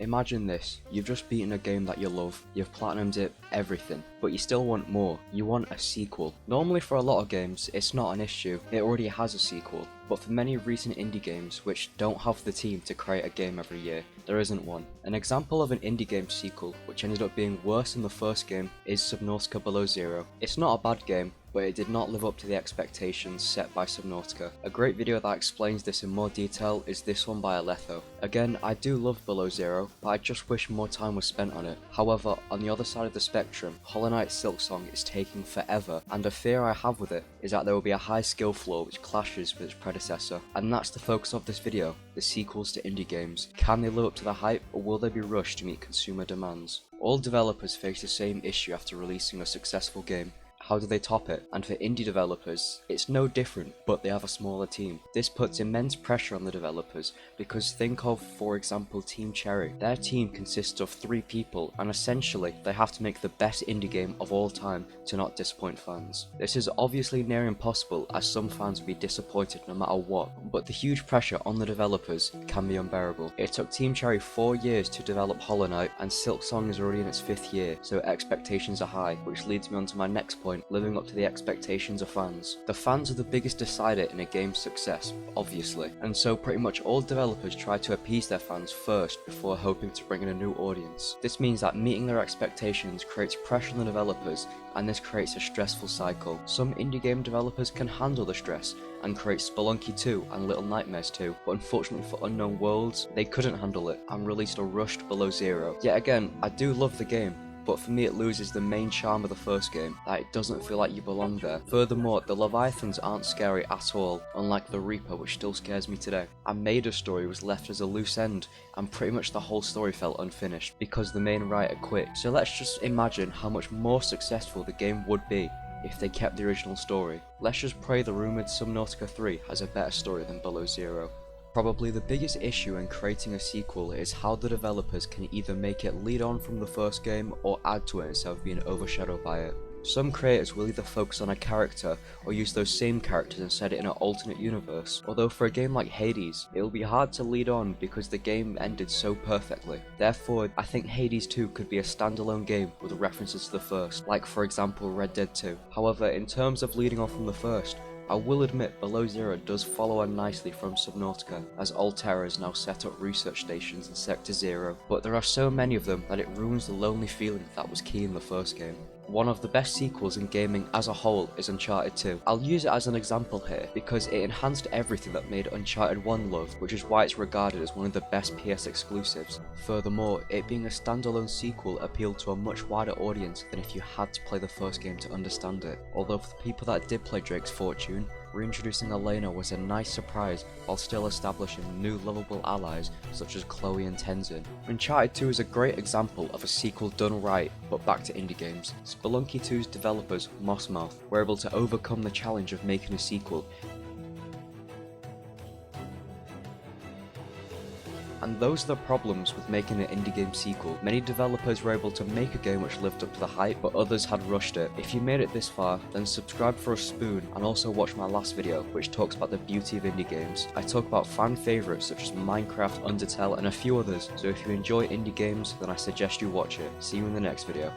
Imagine this, you've just beaten a game that you love, you've platinumed it, everything, but you still want more, you want a sequel. Normally for a lot of games, it's not an issue, it already has a sequel, but for many recent indie games which don't have the team to create a game every year, there isn't one. An example of an indie game sequel which ended up being worse than the first game is Subnautica Below Zero. It's not a bad game, but it did not live up to the expectations set by Subnautica. A great video that explains this in more detail is this one by Aletho. Again, I do love Below Zero, but I just wish more time was spent on it. However, on the other side of the spectrum, Hollow Knight Silksong is taking forever, and a fear I have with it is that there will be a high skill floor which clashes with its predecessor. And that's the focus of this video, the sequels to indie games. Can they live up to the hype, or will they be rushed to meet consumer demands? All developers face the same issue after releasing a successful game. How do they top it? And for indie developers, it's no different, but they have a smaller team. This puts immense pressure on the developers, because think of, for example, Team Cherry. Their team consists of 3 people, and essentially, they have to make the best indie game of all time to not disappoint fans. This is obviously near impossible, as some fans will be disappointed no matter what, but the huge pressure on the developers can be unbearable. It took Team Cherry 4 years to develop Hollow Knight, and Silksong is already in its 5th year, so expectations are high, which leads me on to my next point, living up to the expectations of fans. The fans are the biggest decider in a game's success, obviously, and so pretty much all developers try to appease their fans first before hoping to bring in a new audience. This means that meeting their expectations creates pressure on the developers, and this creates a stressful cycle. Some indie game developers can handle the stress and create Spelunky 2 and Little Nightmares 2, but unfortunately for Unknown Worlds, they couldn't handle it and released a rushed Below Zero. Yet again, I do love the game, but for me it loses the main charm of the first game, that it doesn't feel like you belong there. Furthermore, the Leviathans aren't scary at all, unlike the Reaper, which still scares me today. And Maida's story was left as a loose end, and pretty much the whole story felt unfinished, because the main writer quit. So let's just imagine how much more successful the game would be if they kept the original story. Let's just pray the rumoured Subnautica 3 has a better story than Below Zero. Probably the biggest issue in creating a sequel is how the developers can either make it lead on from the first game or add to it instead of being overshadowed by it. Some creators will either focus on a character or use those same characters and set it in an alternate universe, although for a game like Hades, it will be hard to lead on because the game ended so perfectly. Therefore, I think Hades 2 could be a standalone game with references to the first, like for example Red Dead 2. However, in terms of leading on from the first, I will admit Below Zero does follow on nicely from Subnautica, as Alterra has now set up research stations in Sector Zero, but there are so many of them that it ruins the lonely feeling that was key in the first game. One of the best sequels in gaming as a whole is Uncharted 2. I'll use it as an example here because it enhanced everything that made Uncharted 1 loved, which is why it's regarded as one of the best PS exclusives. Furthermore, it being a standalone sequel appealed to a much wider audience than if you had to play the first game to understand it. Although for the people that did play Drake's Fortune, reintroducing Elena was a nice surprise while still establishing new lovable allies such as Chloe and Tenzin. Uncharted 2 is a great example of a sequel done right, but back to indie games. Spelunky 2's developers, Mossmouth, were able to overcome the challenge of making a sequel. And those are the problems with making an indie game sequel. Many developers were able to make a game which lived up to the hype, but others had rushed it. If you made it this far, then subscribe for a spoon and also watch my last video, which talks about the beauty of indie games. I talk about fan favourites such as Minecraft, Undertale, and a few others, so if you enjoy indie games, then I suggest you watch it. See you in the next video.